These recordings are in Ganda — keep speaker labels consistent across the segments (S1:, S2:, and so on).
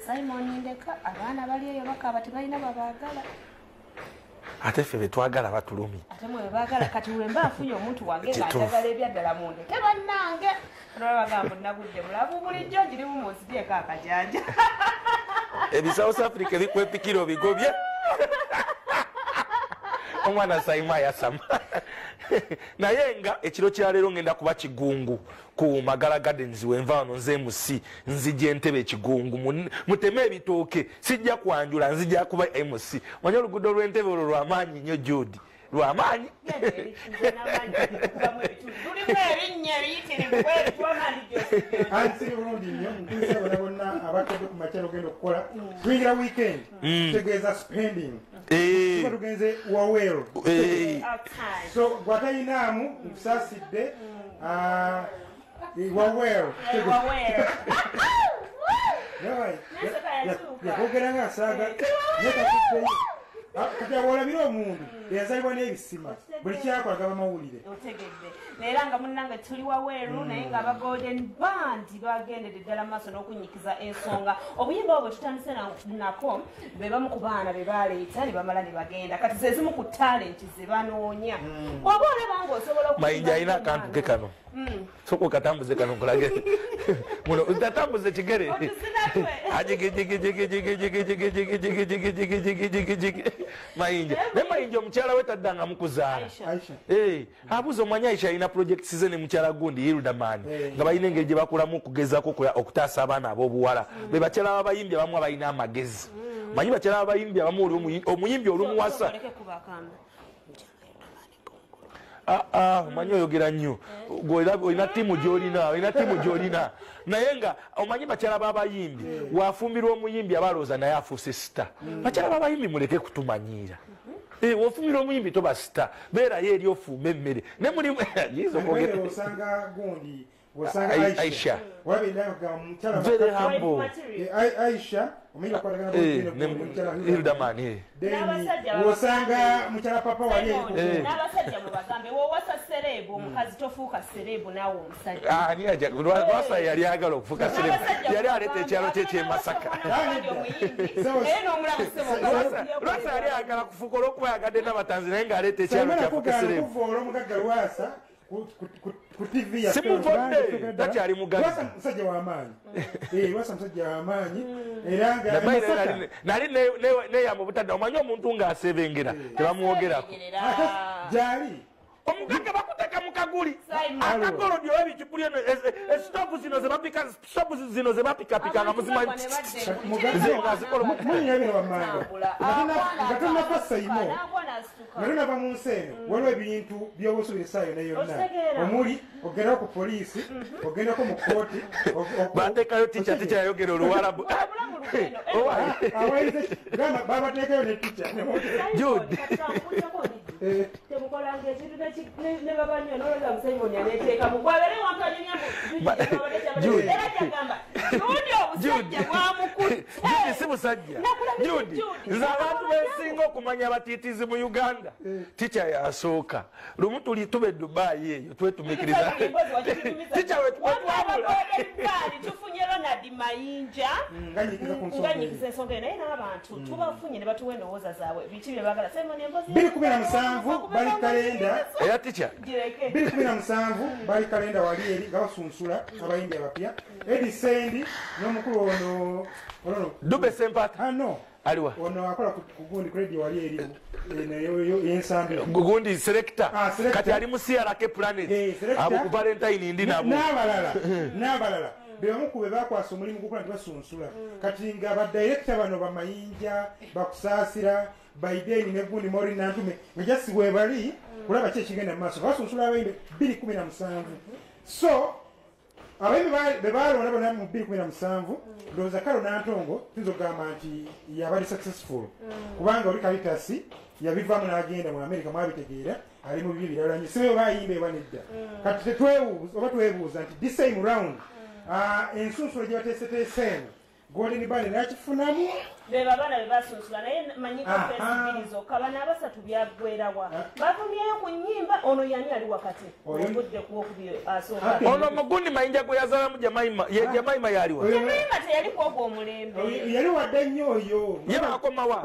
S1: Simon ndeka abaana bali eyo bakaba tebalina babaagala
S2: ate ffe betwagala batulumi
S1: ate mwe baagala kati wemba afunye omuntu wange ng'ajagala ebyaddala munde tebannange olwabagamba nagudde mulabu bulijjo ngiri mu munsidyeko akajanja
S2: South Africa bikwepikira obigobye omwana Saima yasama naye nga ekiro kya leero ngenda kuba kigungu ku Magala Gardens wenvaano nze MC nzije entebe kigungu muteme ebitooke sijja kwanjula nzija kuba MC wanya oluguudo lw'entebe olwo lw'amaanyi nnyo Judy lw'amaanyi
S3: ansiri bulungi nnyo ntuusa bona bonna abakedde ku makyalo genda okukola twingira weekend tutegeeza spending tuba tugenze wawero so gwatayinaamu nkusaasidde wawero yakogera nga asaaga nekatutteyo kati awolabira omuntu eyazalibwa n'ebisima buli kyakola gaba mawulire
S1: otegedde neera nga munnange tuli waweeru naye nga aba golden band bagendedde ddala maaso n'okunyikiza ensonga obuyimba obwo tutandise nako be bamu ku baana be baleeta ne bamala ne bagenda kati ze zimu ku talenti ze banoonya oba olaba ng'osobola
S2: Mayinja alina akantu ke kano soko katambuze kano nkulage muno utatambuze kigere Mayinja ne Mayinja omukyala we taddanga mukuzaala abuuza omwanya Aisha alina projects ze ne mukyala gundi Hildaman nga balina engeri gye bakulamu okugezaako okutaasa abaana ab'obuwala be bakyala b'abayimbi abamu abalina amagezi manyi bakyala b'abayimbi abamu omuyimbi olumuwasa omanyi oyogera nnyo olina ttiimu gy'olina naye nga omanyi bakyala b'abayimbi wafumbirwa omuyimbi abalooza naye afuuse sita bakyala b'abayimbi muleke kutumanyiira wofumbirwa omuyimbi toba sita beerayo eri ofuuma emmere ne mulimu
S3: osanga gundi
S2: Aisha
S3: very humble Aisha
S2: Hildaman
S3: osanga mukyala papa wali
S1: n'abasajja mu bagambe woowasa serebu omukazi tofuuka serebu naawe omusajja
S2: lwasa yali agala okufuuka serebu yali aleeta ekyalo kye ky'emasaka lwasa yali agala kufuuka olw'okuba yagadde n'abatanzi naye ng'aleeta ekyalo kyafuuka serebu
S3: ku TV ya
S2: simuvodde takyali mugazi
S3: musajja w'amaanyi musajja w'amaanyi era nga
S2: nali neyamba butadde omanyi omuntu ng'asebengera tebamwogerako
S3: gyali
S2: omugagga bakuteka mu kaguli akagolodi oba ebicupuli eno esitopu zino ze bapikapika nga muzimanyi
S3: munyabira wammanga nga tonnafa sayimo nga tonava mu nsi eno waliwo ebintu by'obusuubisaayo ne yonna omuli ogendako ku poliisi ogendako mu kooti
S2: bateekayo tica yayogera oluwalabu
S3: babateekayo ne tica
S2: Jude
S1: temukolanga ekintu ne babanyo noloza museveni aneteeka mukwabere wankaera kyagamba Jude obusajja bwamukutte
S2: Jude si musajja Jude nze abantu bensinga okumanya abatiitizi mu Uganda tica yasooka lumu tuli tube Dubai eyo twetumikiriza tica wetwabula
S1: tufunye Ronald Mayinja nganyikiza ensonga eyo naye n'abantu tubafunye ne batuwa endowooza zaabwe biki bye baagala Simon embozi
S3: 2017 bali kalenda
S2: era tica
S3: 2017 bali kalenda wali eri nga basunsula abayimbi abapya Edisendi n'omukulu ono
S2: Dube Sempata
S3: no
S2: aliwa
S3: ono akola ku gundi credit wali eri yensambi
S2: gundi selector kati ali mu CRK Planet abo ku Valentine ndi nabo
S3: n'abalala bebamu ku be bakwasa omulimu gukola nti basunsula kati nga badirector bano bamayinja bakusaasira Biden ne gundi mori nantume nga jasi webali kulaba kye kigenda mu maaso basunsula abayimbi 2017 so abayimbi bebalonda bona mu 2017 ndowooza Kalo Nantongo tuyinza okugamba nti yabali successful kubanga oli Kalitasi yabivaamu n'agenda mu America mwabitegeera ali mu bibi birala nnyo sibe bayimba eba nedda kati twebuuza nti this time round ensunsula gye bateeseteeseemu golden band nakifunamu
S1: beba bana bebasunsula naye manyiko fesibirizo kabana abasatu byagwerawa bavumyeyo ku nnyimba ono yani ali wakati obudde kuwokubi asooka
S2: ono mugundi Mayinja gwe yazalamu Jemaima yaliwa
S1: Jemaima teyali kwogwa omulembe
S3: yali wadde nnyo oyo
S2: ye bakomawa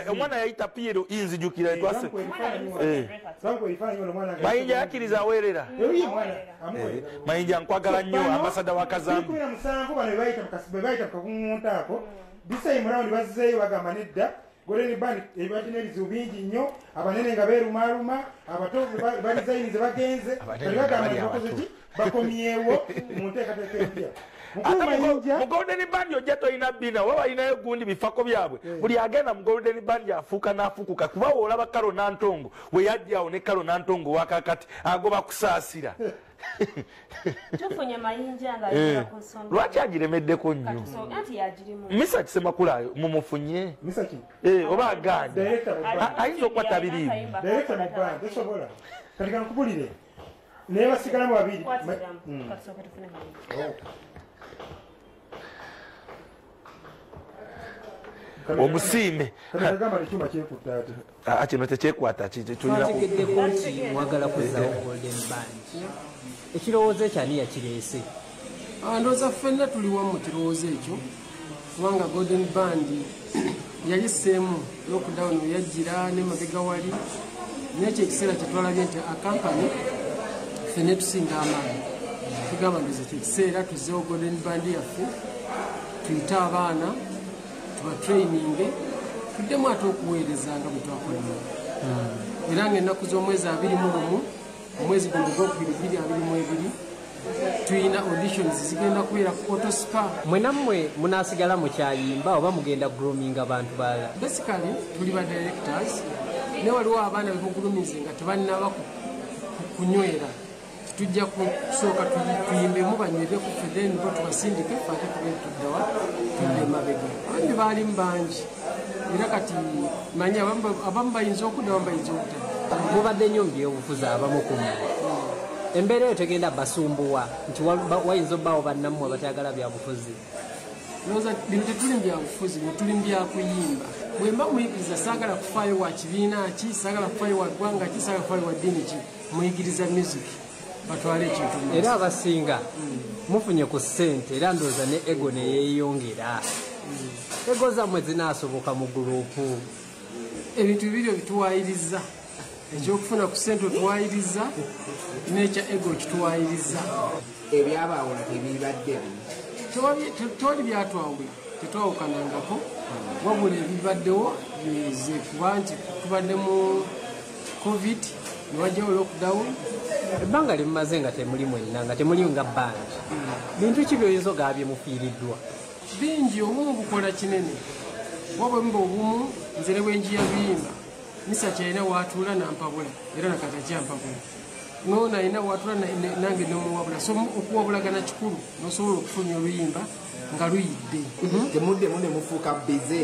S2: omwana yayita Piero inzijukira etwase Mayinja yakiriza aweerera Mayinja nkwagala nnyo ambasada wa Kazambi
S3: 17 bano bebayita mukakunguntaako Disay Murawundi bazzeeyo bagamba nedda golden band ebadde n'ebizibu bingi nnyo abanene nga beerumaluma abato balidizayinize bagenze bagamba bakoze ki bakomyeewo mu nteekateeka empya
S2: mu golden band ojja tolina bina oba balinayo gundi bifako byabwe buli agenda mu golden band afuuka n'afukuka kuba olaba Kalo Nantongo we yajjawo ne Kalo Nantongo wakakati agoba kusaasira
S1: tufunye Mayinja nga yera ku nsonga
S2: lwaki agiremeddeko nnyo misa kisemakula mumufunye oba aganye ayinza okukwata biriimu
S3: tesobola kati kankubulire naye basigalamu babiri
S2: omusiime kino tekyekwata
S4: twategeddeko nti mwagala kuzzawo golden band ekirowoozo ekyani yakireese
S5: ndowooza ffenna tuli wamu mu kirowoozo ekyo kubanga golden band yayiseemu lockdown we yajjira n'emabega wali nekyo ekiseera kyetwalabye nti akampani ffenna tusinga amaanyi tugamba ndoze kyekiseera tuzzeewo golden band yaffe tuyite abaana tubatraininge tuddemu ate okuweereza nga bwe twakolera era ng'ennaku z'omwezi 21 omwezi guno gwokubiri 22 tuyina auditions zigenda kubeera ku autospa
S4: mwenammwe munaasigala mukyayimba oba mugenda grooming abantu balala
S5: basically tuli ba directors ne waliwo abaana bemugurumize nga tebannaba kunywera tujja kusooka tuyimbemu banywere ku fedeni bo tubasindike fate tugende tuddawa tudde mabega abandi baalimu bangi era kati manyi abamu bayinza okudda abamu bayinza okutala
S4: mubadde nnyo mu byobufuzi abamu kumu embeera eyo tegenda basumbuwa nti wayinza obbaawo bannammwe abatayagala byabufuzi
S5: noza bino tetuli mu byabufuzi bino tuli mu byakuyimba bwe mba muyigiriza saagala kufaayo wa kibiina ki saagala kufaayo wa ggwanga ki saagala kufaayo wa ddiini ki muyigiriza music batwale ekintu
S4: era abasinga mufunye ku ssente era ndowooza ne ego neyeeyongera ego zammwe zinaasoboka mu guruupu
S5: ebintu bibiri bituwaayiriza ekyokufuna ku ssente otuwaayiriza n'ekya ego kituwaayiriza
S6: ebyabaawo tebibadde
S5: tewali byatwawula tetwawukanangako wabula ebibaddewo bize kuba nti tubadde mu covid niwajjawo lockdown
S4: ebbanga limumaze nga temuli mwenna nga temuli nga bandi bintu ki byoyinza ogaa byemufiiriddwa
S5: bingi obumu bukola kinene wabwe mba obumu nzere bwenjiya biyimba misa kyalina waatuula nampabula era nakati akyampabula noona alina waatuula nange nomuwabula so okuwabulagana kikulu nosobola okufulumya oluyimba nga luyidde
S6: temuddemu ne mufuuka bize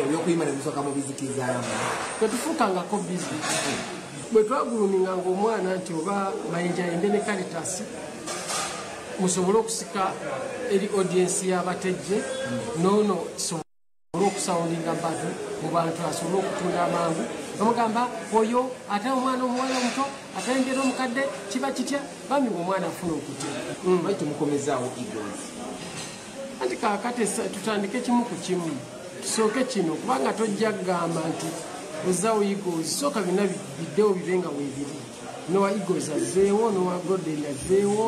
S6: ebyokuyimba ne musooka mubizikizaamu
S5: tetufuukangako bize bwe twaguluminganga omwana nti oba Mayinja yembe ne Caritas musobole okusika eri audiensi y'abatejje noono kisobole okusawundinga bantu mu bantu asobole okutunda amangu bamugamba oyo ate omwana omuwala omuto atayingira omukadde kiba kitya bambi ngaomwana afuna okutya
S6: mai tumukomezaawo egos
S5: anti kaakati tutandike kimu ku kimu tusooke kino kubanga tojja kugamba nti ozzaawo egos sooka byonna biddewo bibe nga weebiri nowa egos azzeewo nowa golden azzeewo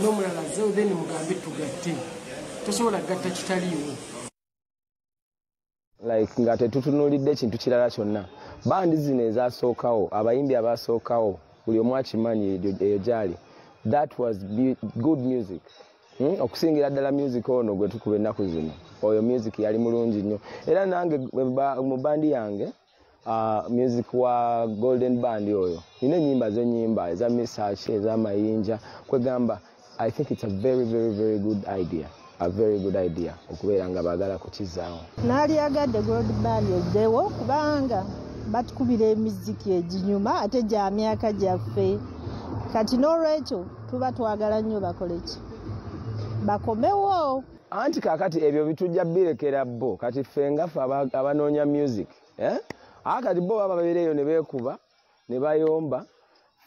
S5: n'omulala azzeewo then mugambe tugatte tosobola gatta kitaliiwo
S7: like nga tetutunulidde ekintu kirala kyonna bandi zino ezasookawo abayimbi abasookawo buli omu akimanyi eyo gyali that was good music okusingira ddala music ono gwe tukuba ennaku zino oyo music yali mulungi nnyo era nange mu bandi yange music wa golden band oyo nina ennyimba zenyimba eza misachi eza Mayinja kwegamba I think it's a very very very good idea okubeera nga baagala kukizaawo
S8: naali agadde gold band ezzeewo kubanga batukubira emiziki eginyuma ate gya myaka gyaffe kati n'olwekyo tuba twagala nnyo bakoleki bakomewo.
S7: Anti kakati ebyo bitujja birekera bo kati ffe ngaffe abanoonya music akati bo baba babeereyo ne beekuba ne bayomba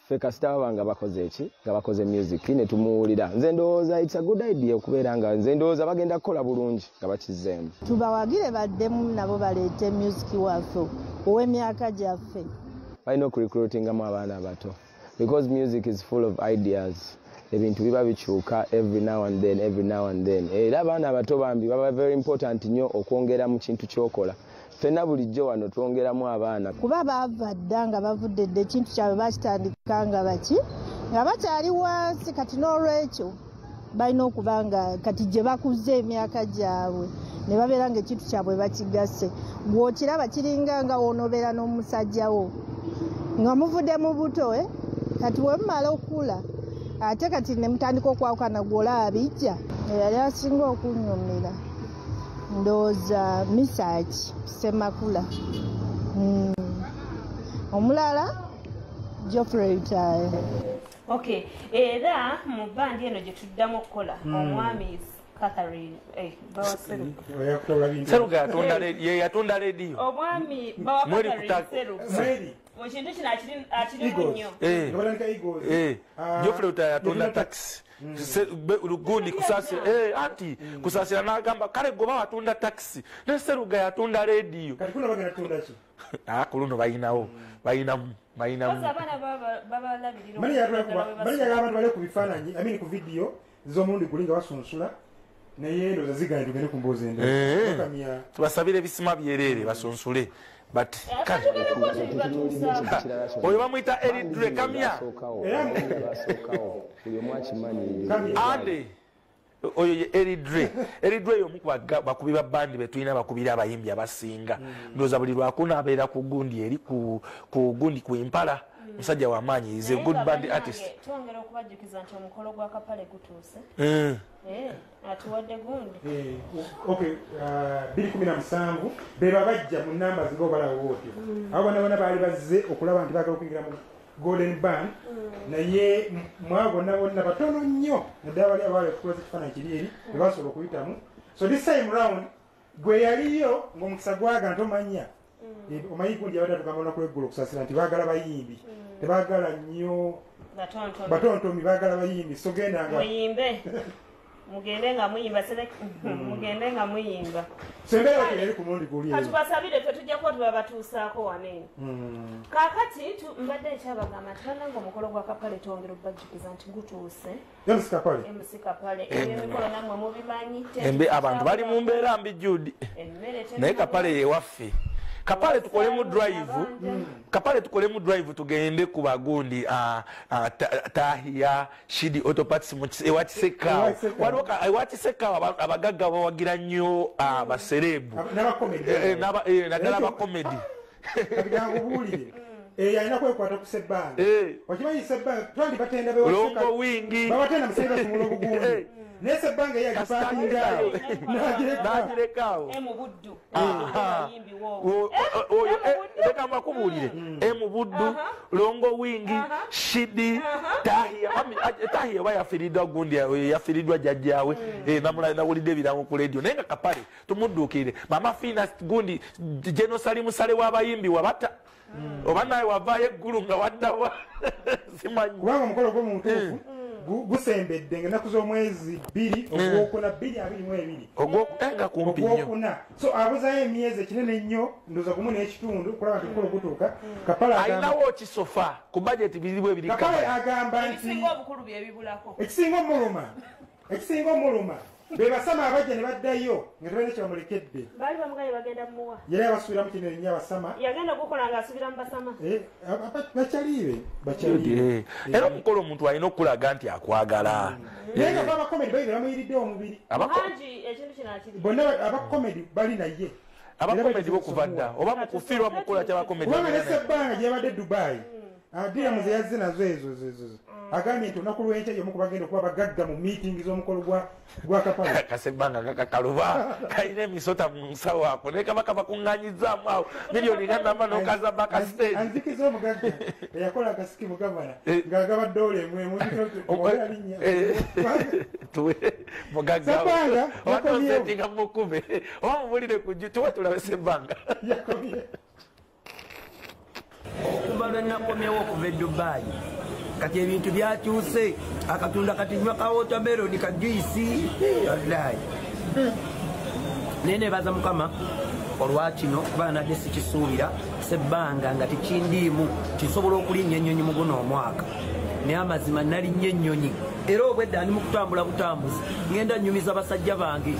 S7: ffe kasita baba nga bakoze eki nga bakoze music ne tumuwulira nze ndowooza it's a good idea okubeera nga nze ndowooza bagenda kukola bulungi nga bakizzeemu.
S8: Tubawagire baddemu nabo baleete music waffe ow'emyaka gyaffe.
S7: Balina okurecruitingamu abaana abato because music is full of ideas. Ebintu biba bikyuka every now and then era abaana abato bambi baba very important nnyo okwongera mu kintu kyokola. Ffenna bulijjo wano twongeramu abaana
S8: kuba baava dda nga bavudde dda ekintu kyabwe bakitandika nga baki nga bakyali wansi kati n'olwekyo balina okuba nga kati gye bakuze emyaka gyabwe ne babeera nga ekintu kyabwe bakigase bw'okiraba kiringa nga wonobeera n'omusajjawo nga muvudde mu buto kati we mumala okula ate kati ne mutandika okwawukana gw'olaba bijja eyali asinga okunnyumira ndowooza misaaki Semakula omulala Geoffrey Utaye.
S1: Okay, era mu bandi eno gye tuddamu okukola omwami Catherine
S2: Seruga yatunda rediyo
S1: omwami bawa Catherine Seruga mu kintu kino akirimu nnyo
S2: Geoffrey Utaye yatunda taxi gundi kusasira anti kusasira n'agamba kale goba watunda taxi ne Seruga yatunda rediyo
S3: kati kuna bagenda tunda ki
S2: kuluno bayinawo bayinamu
S3: mani abantu bali ku bifaananyi amini ku video z'omundi gulinga basunsula naye ndoza ziganye tugende ku mboozi endo
S2: tubasabire ebisima byerere basunsule but oyo bamuyita Eridre kamya ande oyo ye Eridre eyo omu bakubi ba bandi betulina bakubira abayimbi abasinga ndowooza buli lwakuna abeera ku gundi eri ku gundi ku Impala musajja w'amaanyi is a good band artist.
S1: Twongera okubajjukiza nti omukolo gwa kapale gutuuse atuwadde gundi
S3: okay 2017 beba bajja mu namba zigo balawo otyo abo bonna baali bazze okulaba nti baagala okuyingira mu Golden Band naye mwabo bonna batono nnyo naddala bali abaali okukola ekifaananyi kiri eri bwe basobola okuyitamu so this time round gwe yaliyo ng'omukisa gwaga ntomanya omanyi gundi abadde atugamba olunaku lw'eggulu okusasira nti baagala bayimbi tebaagala nnyo batontomi baagala bayimbi so gendanga
S1: muyimbe mugende nga muyimba mugende nga muyimba
S3: sembeera kino eri ku mulundi guli
S1: kati basabire ffe tujja kuba tubabatuusaako waneeno kaakati mbadde ekyabagamba tibananga omukolo gwa kapale twongera okubajjukiza nti gutuuse emusikapale ebyemikolo nammwe mubimanyi
S2: abantu bali mu mbeera mbi Judy naye kapale yewaffe kapale tukole mu drive tugende ku bagundi Tahia Shidi Autoparts ewakiseka waliwo ewakiseka abagagga bawagira nnyo abaserebu naddala abakomedi
S3: alina kwekwata ku sebbanga okimanyi sebbanga twandi batenda
S2: Longo wingi
S3: babatenda musajja batumula obugundi naye sebbanga eyo agipaakingawo
S2: n'agirekawo
S1: emubuddu
S2: leka mbakubuulire emubuddu Longo wingi Shidi Tahia oba yafiiriddwa gundi yafiiriddwa jjajjaawe nawulidde ebirango ku leediyo naye nga kapale tumudduukirire mama Fina gundi Genosali musale w'abayimbi wabata oba naye wavaayo eggulu nga waddawa simanyi
S3: kubanga omukolo gw'omutuufu gusembedde ennaku z'omwezi 2 ogwokuna 2022
S2: ogwokutenga kumpi nnyo
S3: ogwokuna so abuzaayo emyezi ekinene nnyo ndoza gumu n'ekitundu kulaba nti omukolo gutuuka kapale
S2: ayinawo kisofa ku bajeti biribu ebiri
S3: kapale agamba nti
S1: ebisinga obukulu byebibulako
S3: ekisinga omuluma be basama abajja ne baddayo nga tebalina kyebamulekedde
S1: baali bamugaye bagenda muwa
S3: yali abasuubiramu kinene nnyo abasama
S1: yagenda okukola ng'asubira mu basama
S3: bakyaliibe
S2: era omukolo omuntu alina okulaga nti akwagala
S3: naye nga abakomedi bayibe bamuyiridde omubiri
S1: hangi ekintu kino akiri
S3: bonna abakomedi bali naye
S2: abakomedi bokuva dda oba mukufiirwa mukola ky'abakomedi
S3: kubanga nesebbanga gyebadde Dubai adiramu ze yazze nazo ezo agambye nti olunaku lw'enkya y'omu ku bagenda okuba bagagga mu miitingi z'omukolo gwa kapale
S2: kasebbanga kakakaluba kalina emisota mu nsawo ako naye kaba kabakuŋŋaanyizaamu awo miliyoni nga namba n'okaza baka stage
S3: anzikiza omugagga eyakola akasiki mu gavana ng'agaba ddoola emwe
S2: mugaggawo watosetinga mukube oba mubulire tuba tulabe Ssebbanga
S9: okuva lwe nakomyewo okuva e Dubai kati ebintu byakyuse akatunda kati nywa ka watermelon ka juisi wallahi nene baza mukama olwakino kuba nadde sikisuubira Ssebbanga nga tekindiimu kisobola okulinnya ennyonyi mu guno omwaka naye amazima nalinnye ennyonyi era obwedda ndi mu kutambula butambuzi ngenda nnyumiza basajja bange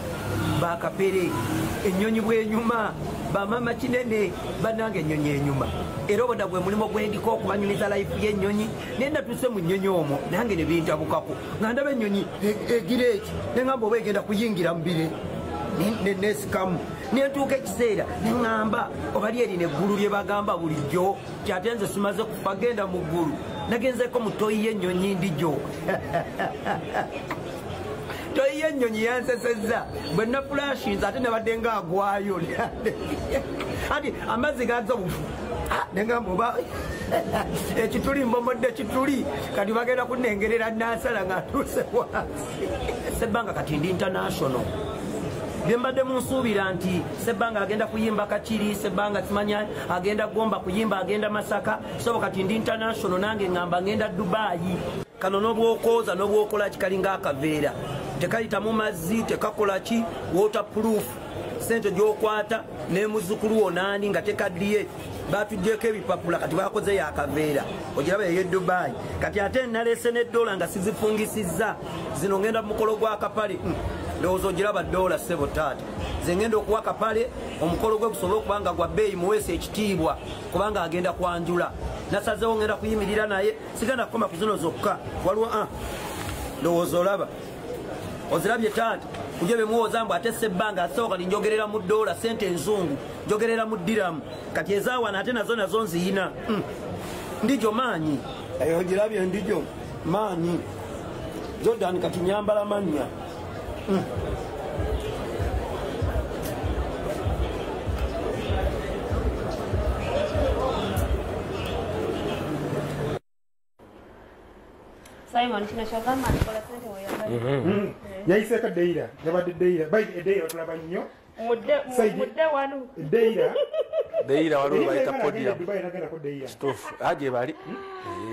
S9: bakapere ennyonyi bwenyuma bamama kinene bannange ennyonyi enyuma era obwedda gwe mulimu gwendiko okubanyumiza layifu y'ennyonyi naye natuuse mu nnyonyi omwo nange ne bintabukako nga ndaba ennyonyi egira eki neŋŋamba oba egenda kuyingira mu bire nesikamu nentuuka ekiseera neŋŋamba obali erina eggulu lye bagamba bulijjo kyate nze simaze kufa genda mu ggulu nagenzeko mu toyi y'ennyonyi ndijo toyi y'ennyonyi yansesezza bwe nafulashinze ate nebadde ngaagwayo ati amazzi gaza bufu neŋŋamba oba ekituli mbomodde kituli kati bagenda kunengerera nansala ng'atuuse wansi Ssebbanga kati ndi international byembadde munsuubira nti Ssebbanga agenda kuyimba Kakiri, Ssebbanga kimanya agenda Gomba kuyimba, agenda Masaka, so kati ndi international nange ngamba ngenda Dubai. Kano n'obwokooza n'obwokola kikalinga akaveera tekayita mu mazzi tekakola ki waterproof sente gy'okwata n'emuzzukulu wonaani nga tekaddiye batuggyeko ebipapula kati bakoze yakaveera ogiraba eye Dubai kati ate naleese n'eddola nga sizifungisizza zino ngenda mukolo gwa kapale ndowooza ogiraba dola ssebo taata ze ngenda okuwa kapale omukolo gwe gusobole okubanga gwa bbeeyi muweesa ekitiibwa kubanga agenda kwanjula nasazeewo ngenda kuyimirira naye sigenda kukoma ku zino zokka waliwo ndowooza olaba ozirabye taata kujja bemuwooza mbu ate Ssebbanga asooka linjogerera mu dola sente enzungu njogerera mu diramu kati ezaawana ate nazo nziyina ndijo maanyi ogirabye ndijo maanyi Jordan kati nyambala mannya
S1: Simon kino kyagamba nikola sente weyagala
S3: yayiseko Deira yabadde Deira bayi Deira otulaba nnyo
S1: mudde wano
S2: Deira waliwo bayita Podium
S3: Dubai nagenda ko Deira
S2: stuff aje bali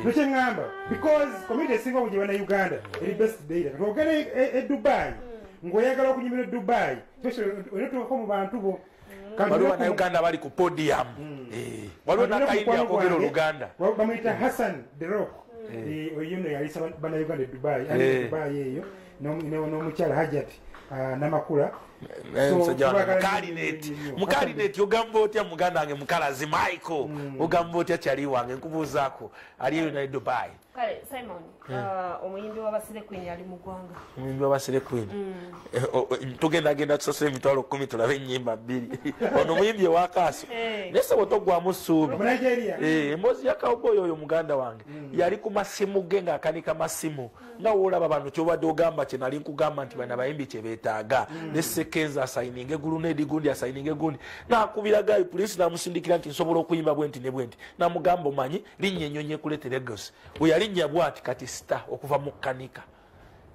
S3: Luche ngamba because community singa mu Uganda Uganda eri best Deira togera e Dubai ngoyagala okunyumira Dubai onetuko mu bantu bo
S2: waliwo na Uganda bali ku Podium waliwo na kaindi akogera Uganda
S3: bamuyita Hassan The Rock oyino yalisa bana Uganda Dubai ali Dubai eyo n'omukyala Hajat namakula mukalineti
S2: ogamba otya muganda wange mukalazi Michael ogamba otya kyali wange nkubuuzaako ali eyo naye Dubai
S1: kale Simon omuyimbi w'abasire Queen ali mu ggwanga
S2: omuyimbi w'abasire Queen tugendagenda tusasula emitwalo 10 tulabe ennyimba 2 ono omuyimbi ewakaaso nese bwetogwamu ssuubi emboozi ya cowboy oyo muganda wange yali ku masimu ge ng'akanika masimu nga woolaba bano kyobadde ogamba kye nali nkugamba nti bana bayimbi kye beetaaga nesekenza asayininga eggulu n'edigundi asayininga egundi n'akubira gayo poliisi n'amusindikira nti nsobola okuyimba bwenti ne bwenti n'amugamba omanyi linnya ennyonyi ekuleetera egosi bwe yalinnya bw'ati kati sita okuva mu kkanika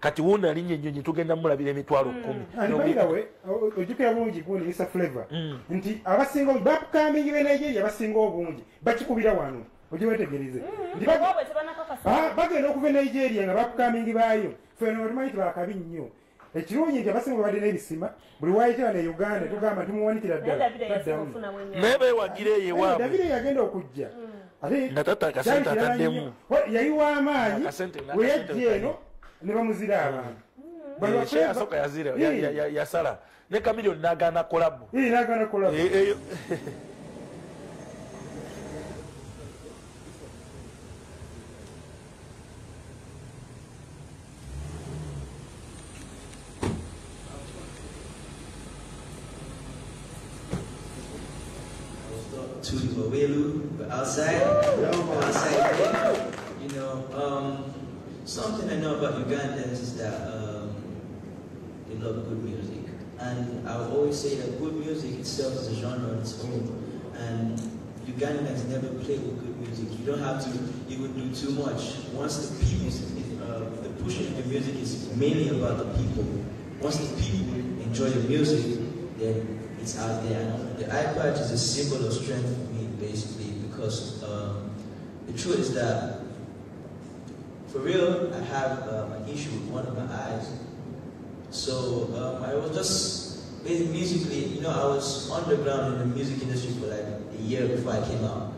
S2: kati wuuna linnya ennyonyi tugenda mulabira emitwalo 10
S3: ojjukira bulungi gundi isa flavor nti abasinga bakukambingi be Nigeria abasinga obungi bakikubira wano ogiwetegereze bagenda okuva e Nigeria nga bakukambingi baayo fena otumanyi tibakabi nnyo ekirungi nti abasinga babadde n'ebisima buli wayitira ne Uganda tugamba tumuwanikira ddala
S2: naye beewagira eyo ewaabwe
S3: Davide yagenda okujja
S2: nga tata akasente ataddemu
S3: yayiwa amaanyi we yajja eno ne bamuzira abantu
S2: asooka yazira yasala ne Kamiliyoni n'agaana kolabu
S10: Tuba, we're outside, you know, something I know about Ugandans is that they love good music. And I would always say that good music itself is a genre on its own. And Ugandans never play with good music. You don't have to even do too much. Once the pushing the music is mainly about the people. Once the people enjoy the music, then it's out there. The iPad is a symbol of strength for me, basically, because the truth is that, for real, I have an issue with one of my eyes. So I was just, basically musically, I was underground in the music industry for like a year before I came out.